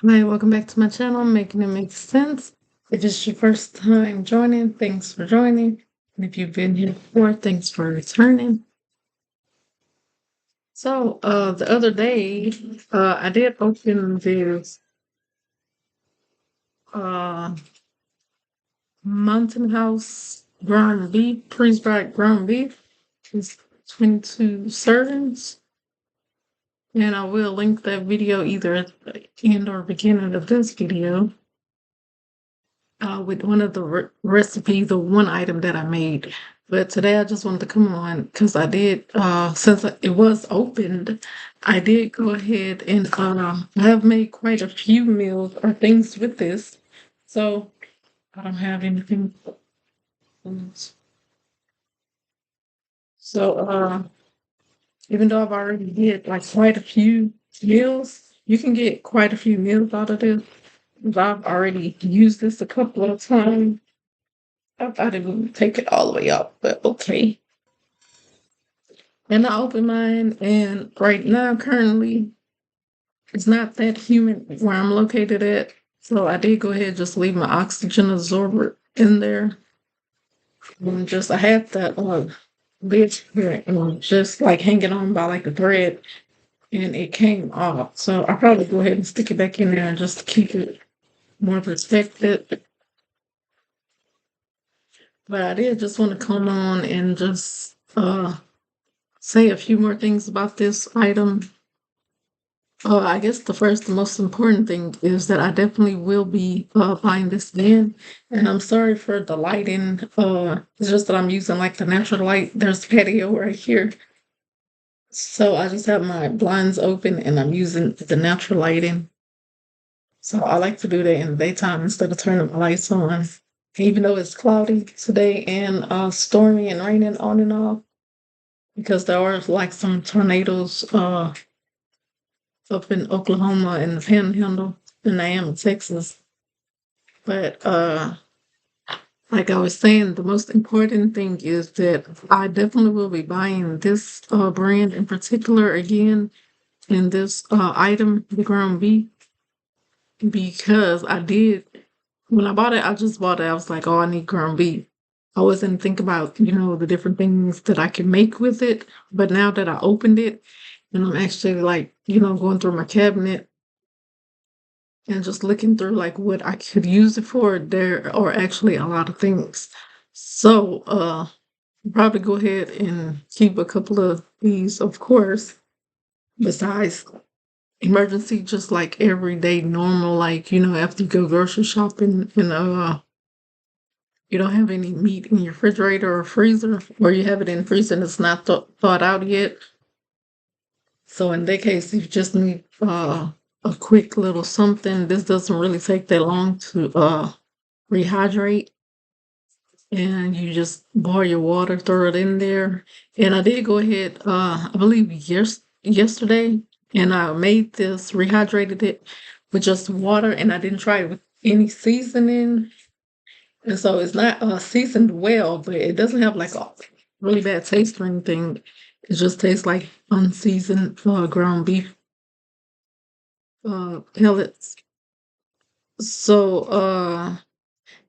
Hi, welcome back to my channel, Making It Make Sense. If it's your first time joining, thanks for joining. And if you've been here before, thanks for returning. So, the other day, I did open this uh, Mountain House ground beef, freeze-dried ground beef. It's 22 servings. And I will link that video either at the end or beginning of this video. With one of the recipes, the one item that I made. But today I just wanted to come on because I did, since it was opened, I did go ahead and I have made quite a few meals or things with this. So I don't have anything else. So even though I've already did like quite a few meals, you can get quite a few meals out of this. I've already used this a couple of times. I didn't take it all the way out, but okay. And I opened mine, and right now, currently, it's not that humid where I'm located at. So I did go ahead and just leave my oxygen absorber in there. And just, I had that lid here and just like hanging on by like a thread, and it came off. So I probably go ahead and stick it back in there and just keep it more protected. But I did just want to come on and just say a few more things about this item. I guess the first, the most important thing is that I definitely will be buying this again. And I'm sorry for the lighting. It's just that I'm using like the natural light. There's patio right here. So I just have my blinds open and I'm using the natural lighting. So I like to do that in the daytime instead of turning the lights on. Even though it's cloudy today and stormy and raining on and off, because there are like some tornadoes up in Oklahoma and the Panhandle, and I am in Texas. But like I was saying, the most important thing is that I definitely will be buying this brand in particular again, in this item, the ground beef, because I did when I bought it. I just bought it. I was like, oh, I need ground beef. I wasn't thinking about the different things that I can make with it. But now that I opened it, and I'm actually like going through my cabinet and just looking through like what I could use it for, there are actually a lot of things. So probably go ahead and keep a couple of these, of course, besides emergency, just like everyday normal, like after you go grocery shopping and you don't have any meat in your refrigerator or freezer, or you have it in the freezer and it's not thawed out yet. So in that case, you just need a quick little something. This doesn't really take that long to rehydrate. And you just boil your water, throw it in there. And I did go ahead, I believe yesterday, and I made this, rehydrated it with just water, and I didn't try it with any seasoning. And so it's not seasoned well, but it doesn't have like a really bad taste or anything. It just tastes like unseasoned ground beef pellets. So,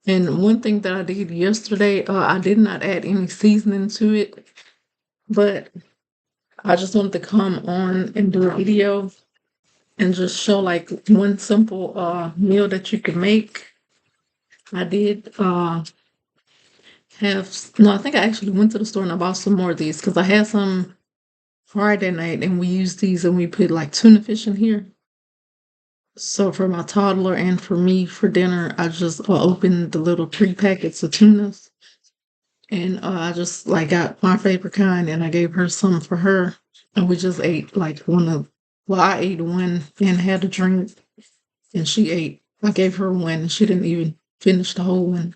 and one thing that I did yesterday, I did not add any seasoning to it, but I just wanted to come on and do a video and just show like one simple meal that you can make. I did no, I think I actually went to the store and I bought some more of these because I had some Friday night and we used these and we put like tuna fish in here. So for my toddler and for me for dinner, I just opened the little pre-packets of tunas. And I just like got my favorite kind and I gave her some for her. And we just ate like I ate one and had a drink and she ate. I gave her one and she didn't even finish the whole one.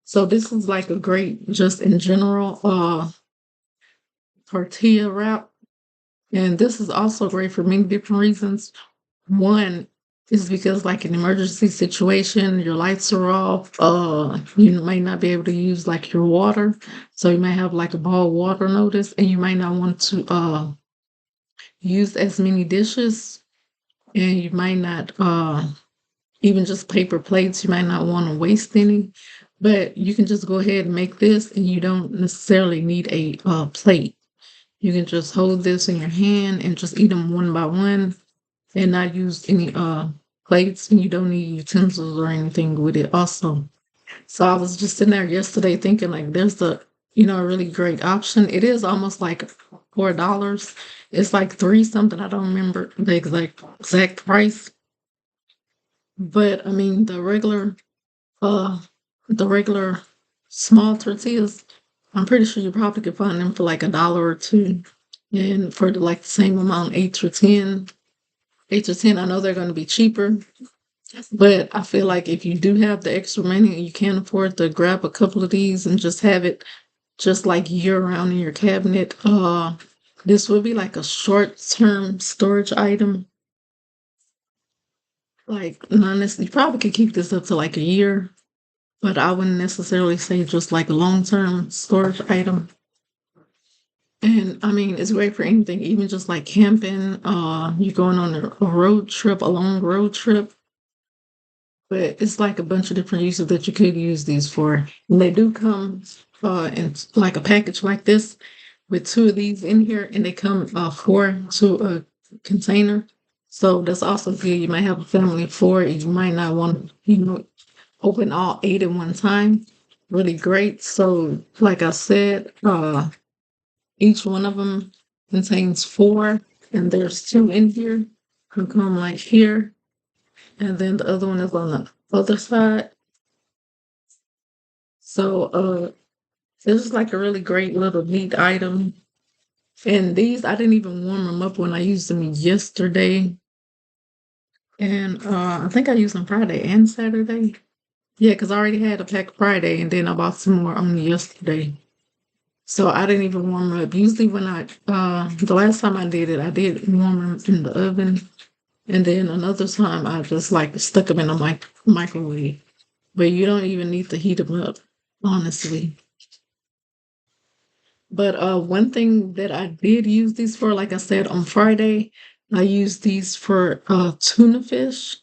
So this is like a great, just in general, tortilla wrap. And this is also great for many different reasons. One is because like an emergency situation, your lights are off, you may not be able to use like your water. So you may have like a boil water notice and you might not want to use as many dishes. and you might not even just paper plates, you might not want to waste any, but you can just go ahead and make this, and you don't necessarily need a plate. You can just hold this in your hand and just eat them one by one and not use any plates, and you don't need utensils or anything with it also. So I was just sitting there yesterday thinking like there's a really great option. It is almost like $4. It's like three something. I don't remember the exact price. But I mean uh the regular small tortillas, I'm pretty sure you probably could find them for like $1 or two. And for like the same amount, 8 to 10, I know they're gonna be cheaper. But I feel like if you do have the extra money and you can't afford to grab a couple of these and just have it just like year round in your cabinet, this would be like a short term storage item. Like, honestly, you probably could keep this up to like a year, but I wouldn't necessarily say just like a long term storage item. And I mean, it's great for anything, even just like camping, you're going on a road trip, a long road trip. But it's like a bunch of different uses that you could use these for. And they do come in like a package like this with two of these in here, and they come four to a container. So that's also good. You might have a family of four, and you might not want to, open all eight at one time. Really great. So, like I said, each one of them contains four, and there's two in here who come like here, and then the other one is on the other side. So this is like a really great little neat item. And these I didn't even warm them up when I used them yesterday. And I think I used them Friday and Saturday. Yeah, because I already had a pack Friday and then I bought some more on yesterday. So I didn't even warm them up. Usually when the last time I did it, I did warm them in the oven. And then another time I just like stuck them in a microwave. But you don't even need to heat them up, honestly. But one thing that I did use these for, like I said on Friday, I used these for tuna fish.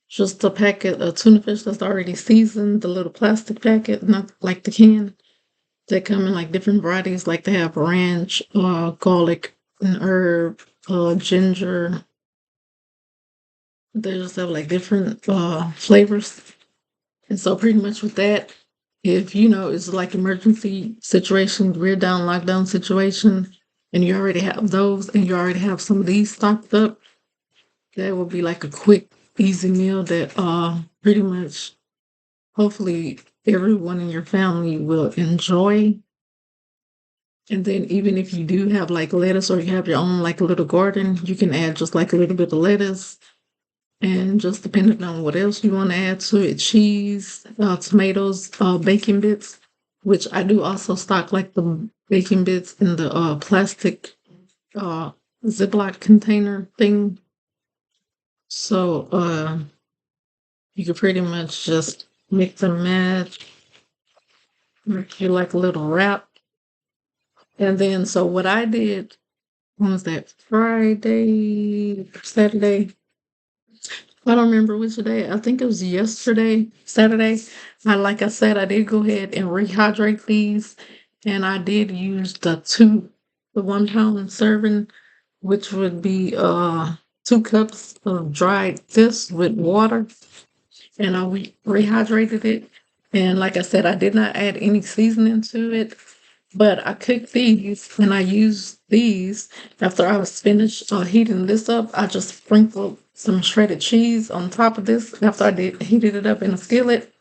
Just a packet of tuna fish that's already seasoned, the little plastic packet, not like the can. They come in like different varieties, like they have ranch, garlic, and herb, ginger. They just have like different flavors. And so pretty much with that, if it's like emergency situation, rear down, lockdown situation, and you already have those and you already have some of these stocked up, that will be like a quick, easy meal that pretty much hopefully everyone in your family will enjoy. And then even if you do have like lettuce or you have your own like little garden, you can add just like a little bit of lettuce and just depending on what else you want to add to it, cheese, tomatoes, bacon bits, which I do also stock like the bacon bits in the plastic uh, Ziploc container thing. So you can pretty much just mix and match, make you like a little wrap. And then, so what I did, when was that? Friday, Saturday? I don't remember which day. I think it was yesterday, Saturday. Like I said, I did go ahead and rehydrate these, and I did use the 1 pound serving, which would be 2 cups of dried fish with water, and I rehydrated it. And like I said, I did not add any seasoning to it, but I cooked these and I used these after I was finished heating this up. I just sprinkled some shredded cheese on top of this after I did heated it up in a skillet.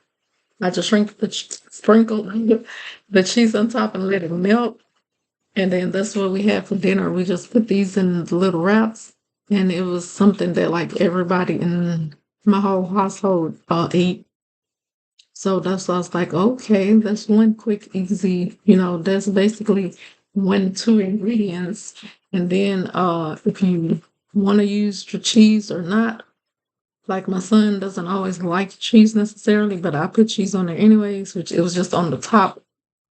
I just sprinkled the cheese on top and let it melt. And then that's what we had for dinner. We just put these in the little wraps, and it was something that like everybody in my whole household ate. So that's why I was like, okay, that's one quick, easy, that's basically 2 ingredients. And then if you want to use your cheese or not, like my son doesn't always like cheese necessarily, but I put cheese on there anyways, which it was just on the top.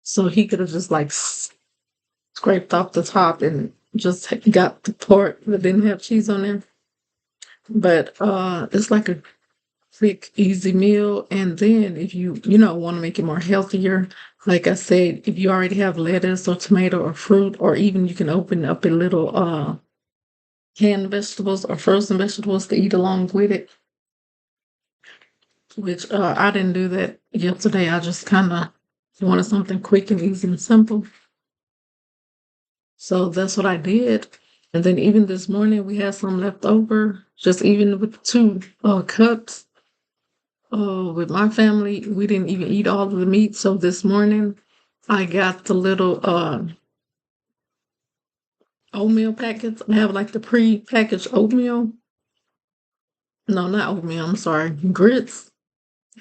So he could have just like scraped off the top and just got the part that didn't have cheese on there. But it's like a quick, easy meal. And then if want to make it more healthier, like I said, if you already have lettuce or tomato or fruit, or even you can open up a little canned vegetables or frozen vegetables to eat along with it, which I didn't do that yesterday. I just kind of wanted something quick and easy and simple. So that's what I did. And then even this morning, we had some left over, just even with two cups. With my family, we didn't even eat all of the meat. So this morning, I got the little oatmeal packets. I have like the pre-packaged oatmeal. No, not oatmeal. I'm sorry, grits.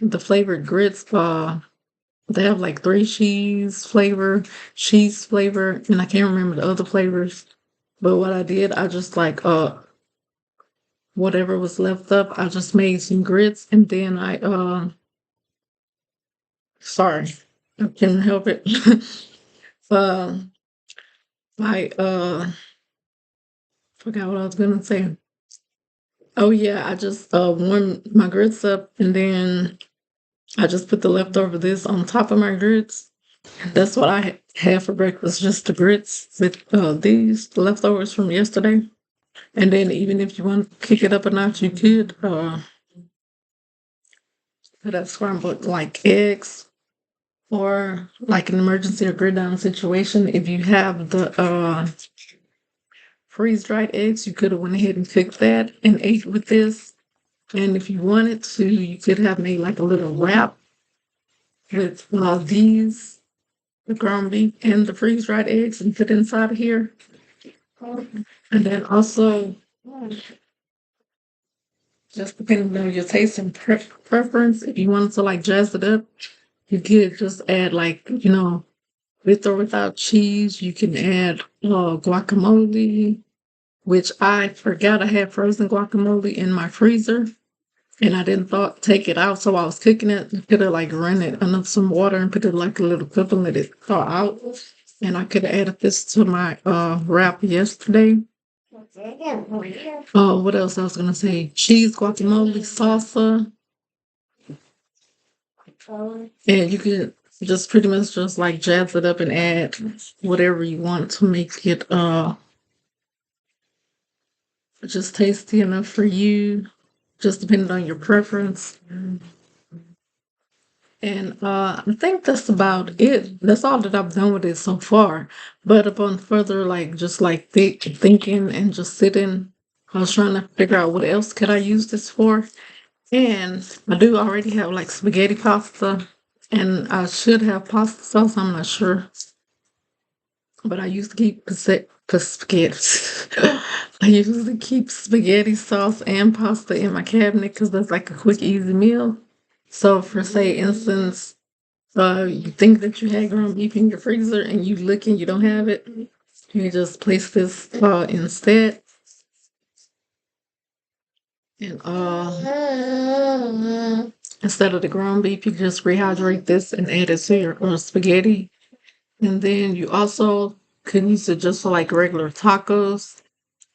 The flavored grits. They have like three cheese flavor, and I can't remember the other flavors. But what I did, I just like whatever was left up, I just made some grits, and then sorry, I couldn't help it. uh I forgot what I was gonna say. Oh yeah, I just warmed my grits up, and then I just put the leftover this on top of my grits. That's what I had for breakfast, just the grits with these leftovers from yesterday. And then even if you want to kick it up a notch, you could put up scrambled like eggs, or like an emergency or grid down situation. If you have the freeze dried eggs, you could have went ahead and cooked that and ate with this. And if you wanted to, you could have made like a little wrap with these, the ground beef and the freeze dried eggs, and put inside of here. And then also, just depending on your taste and preference, if you wanted to like jazz it up, you could just add like, with or without cheese. You can add guacamole, which I forgot I had frozen guacamole in my freezer, and I didn't thought take it out. So I was cooking it, I could have like run it under some water and put it like a little cup and let it thaw out. And I could have added this to my wrap yesterday. What else I was gonna say? Cheese guacamole salsa. And you could just pretty much just like jazz it up and add whatever you want to make it just tasty enough for you, just depending on your preference. And I think that's about it. That's all that I've done with it so far. But upon further like just like thinking and just sitting, I was trying to figure out what else could I use this for. And I do already have like spaghetti pasta, and I should have pasta sauce. I'm not sure. But I used to keep spaghetti. I used to keep spaghetti sauce and pasta in my cabinet because that's like a quick, easy meal. So, for say, instance, you think that you had ground beef in your freezer and you look and you don't have it, you just place this instead, and instead of the ground beef, you just rehydrate this and add it to your spaghetti. And then you also could use it just for like regular tacos.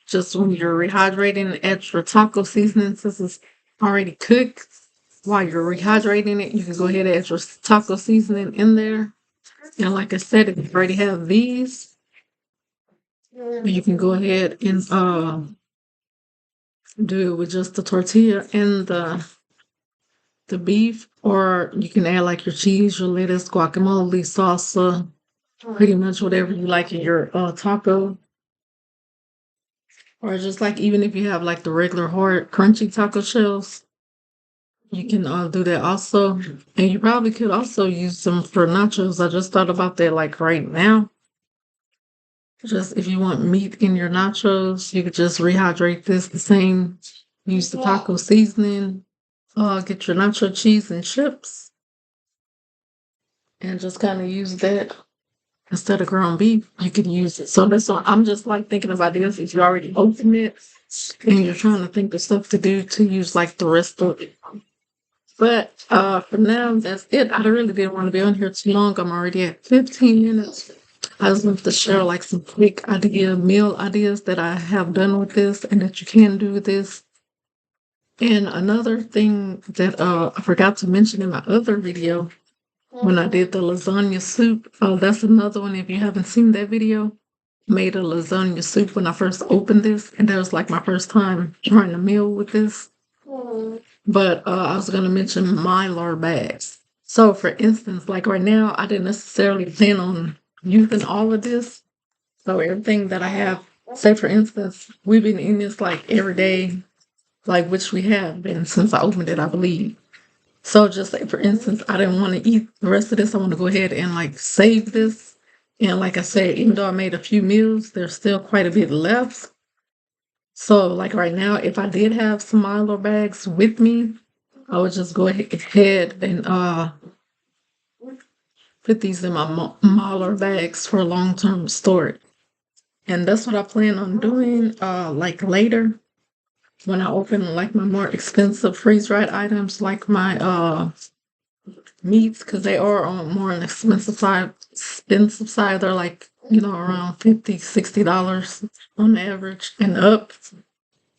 Just when you're rehydrating, add your taco seasoning since it's already cooked. While you're rehydrating it, you can go ahead and add your taco seasoning in there. And like I said, if you already have these, you can go ahead and do it with just the tortilla and the beef, or you can add like your cheese, your lettuce, guacamole, salsa, pretty much whatever you like in your taco. Or just like even if you have like the regular hard crunchy taco shells, you can do that also. And you probably could also use them for nachos. I just thought about that like right now. Just if you want meat in your nachos, you could just rehydrate this the same. Use the taco seasoning. Get your nacho cheese and chips, and just kind of use that instead of ground beef. You can use it. So that's what I'm just like thinking about this. If you already open it and you're trying to think of stuff to do to use like the rest of it. But for now, that's it. I really didn't want to be on here too long. I'm already at 15 minutes. I just wanted to share like some quick meal ideas that I have done with this and that you can do with this. And another thing that I forgot to mention in my other video when I did the lasagna soup, that's another one. If you haven't seen that video, made a lasagna soup when I first opened this, and that was like my first time trying a meal with this. But I was going to mention Mylar bags. So, for instance, like right now, I didn't necessarily plan on using all of this. So, everything that I have, say for instance, we've been eating this like every day, like which we have been since I opened it, I believe. So, just say for instance, I didn't want to eat the rest of this. I want to go ahead and like save this. And like I said, even though I made a few meals, there's still quite a bit left. So, like right now, if I did have some Milo bags with me, I would just go ahead and put these in my Mahler bags for long-term storage. And that's what I plan on doing like later when I open like my more expensive freeze-dried items like my meats, because they are on more on the expensive side. They're like, around $50, $60 on average and up.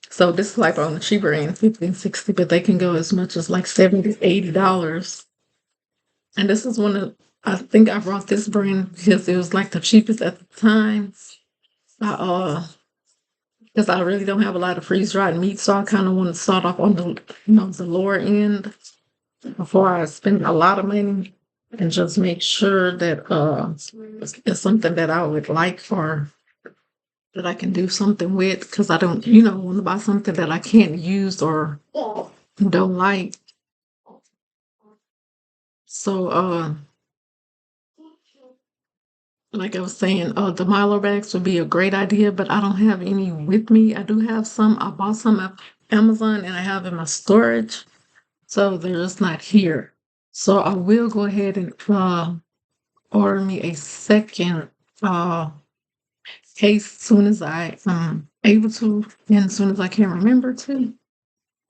So this is like on the cheaper end, 50 and 60, but they can go as much as like $70, $80. And this is one of, I think I brought this brand because it was like the cheapest at the time. I, because I really don't have a lot of freeze dried meat, so I kind of want to start off on the lower end before I spend a lot of money and just make sure that it's something that I would like for that I can do something with because I don't, want to buy something that I can't use or don't like. So, like I was saying, the Milo bags would be a great idea, but I don't have any with me. I do have some. I bought some at Amazon and I have in my storage, so they're just not here. So I will go ahead and order me a second uh case soon as I able to, and as soon as I can remember to.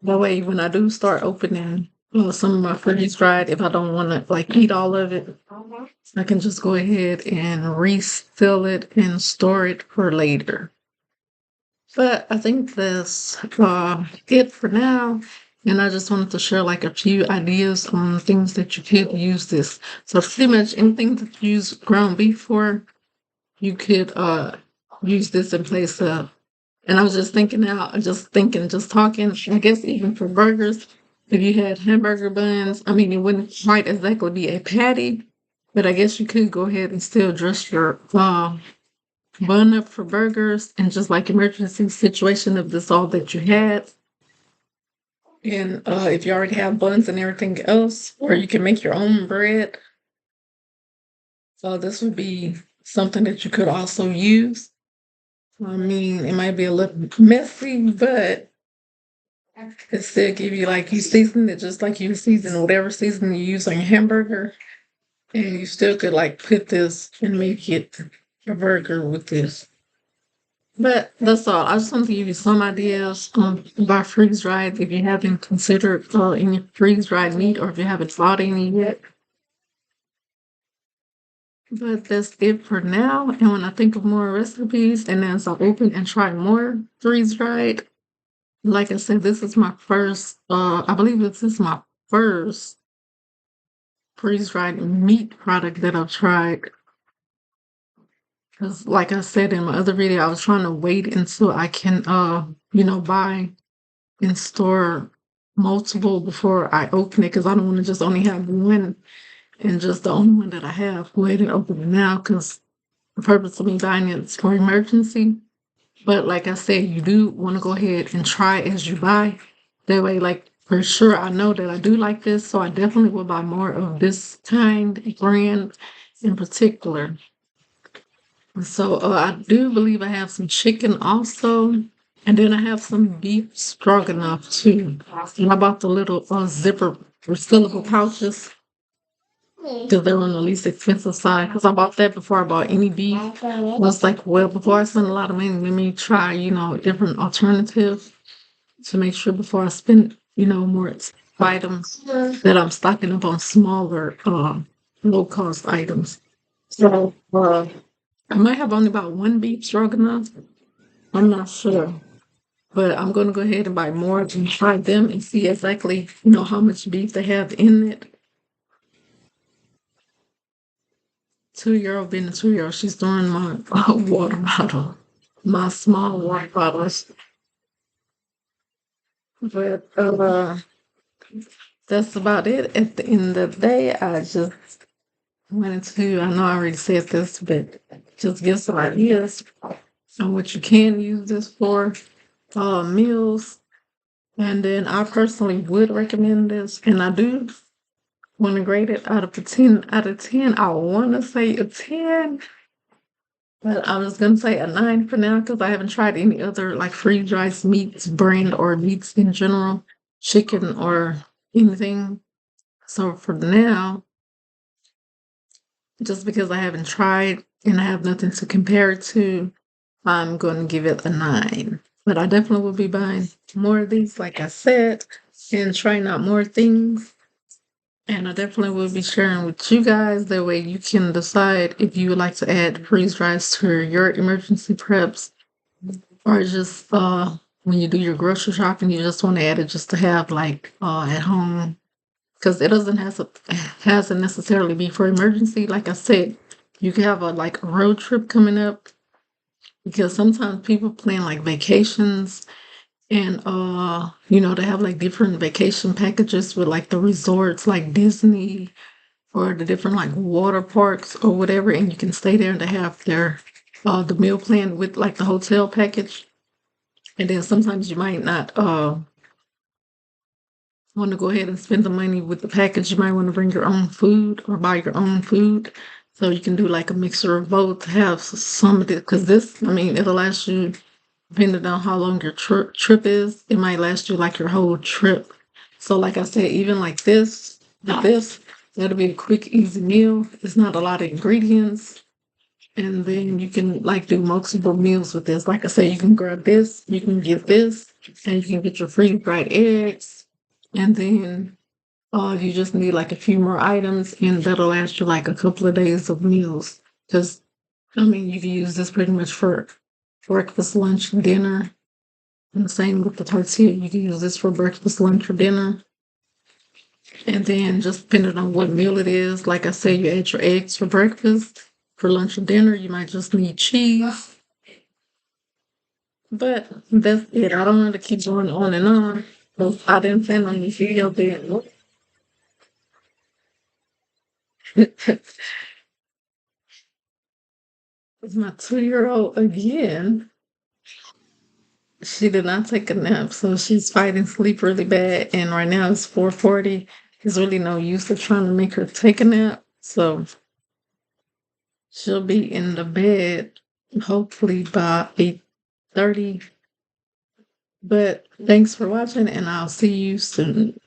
That way, when I do start opening some of my freeze dried, if I don't want to like eat all of it, I can just go ahead and refill it and store it for later. But I think that's it for now. And I just wanted to share like a few ideas on things that you could use this. So pretty much anything that you use ground beef for, you could use this in place of. And I was just thinking out, just talking, I guess even for burgers, if you had hamburger buns, I mean, it wouldn't quite exactly be a patty, but I guess you could go ahead and still dress your bun up for burgers and just like emergency situation if this all that you had. And if you already have buns and everything else, or you can make your own bread. So this would be something that you could also use. I mean, it might be a little messy, but it still give you like you season it just like you season whatever season you use on your hamburger, and you still could like put this and make it a burger with this. But that's all. I just want to give you some ideas about freeze dried if you haven't considered any freeze dried meat or if you haven't bought any yet. But that's it for now. And when I think of more recipes and as I open and try more freeze dried, like I said, this is my first, I believe this is my first freeze dried meat product that I've tried. Because, like I said in my other video, I was trying to wait until I can, buy and store multiple before I open it. Because I don't want to just only have one and just the only one that I have. Go ahead and open it now. Because the purpose of me buying it is for emergency. But like I said, you do want to go ahead and try as you buy. That way, like for sure, I know that I do like this, so I definitely will buy more of this kind brand in particular. So I do believe I have some chicken also, and then I have some beef stroganoff too. And I bought the little zipper refillable pouches because they were on the least expensive side. Because I bought that before I bought any beef. I was like, well, before I spend a lot of money, let me try, different alternatives to make sure before I spend, more items that I'm stocking up on smaller, low cost items. So I might have only bought one beef stroganoff. I'm not sure. But I'm gonna go ahead and buy more and try them and see exactly, you know, how much beef they have in it. 2-year-old being a 2-year-old, she's throwing my water bottle, my small water bottles. But that's about it. At the end of the day, I just wanted to, I know I already said this, but just give some ideas on what you can use this for, meals. And then I personally would recommend this, and I do want to grade it out of a 10 out of 10. I want to say a 10, but I was gonna say a 9 for now because I haven't tried any other like freeze dried meats brand or meats in general, chicken or anything. So for now, just because I haven't tried and I have nothing to compare it to, I'm going to give it a 9. But I definitely will be buying more of these, like I said, and trying out more things. And I definitely will be sharing with you guys. That way you can decide if you would like to add freeze dries to your emergency preps, or just when you do your grocery shopping, you just want to add it just to have like at home, because it doesn't hasn't necessarily be for emergency. Like I said, you can have a like a road trip coming up, because sometimes people plan like vacations, and you know, they have like different vacation packages with like the resorts like Disney or the different like water parks or whatever, and you can stay there and they have their the meal plan with like the hotel package. And then sometimes you might not want to go ahead and spend the money with the package. You might want to bring your own food or buy your own food. So you can do like a mixture of both, have some of it, because this, I mean, it'll last you, depending on how long your trip is, it might last you like your whole trip. So like I said, even like this, with this, that'll be a quick, easy meal. It's not a lot of ingredients. And then you can like do multiple meals with this. Like I said, you can grab this, you can get this, and you can get your freeze dried eggs. And then you just need like a few more items, and that'll last you like a couple of days of meals. Because I mean, you can use this pretty much for breakfast, lunch, dinner. And the same with the tortilla. You can use this for breakfast, lunch, or dinner. And then just depending on what meal it is, like I said, you add your eggs for breakfast. For lunch or dinner, you might just need cheese. But that's it. I don't want to keep going on and on. Because I didn't plan on this video being it's my 2-year-old again. She did not take a nap, so she's fighting sleep really bad. And right now it's 4:40. There's really no use of trying to make her take a nap. So she'll be in the bed hopefully by 8:30. But thanks for watching, and I'll see you soon.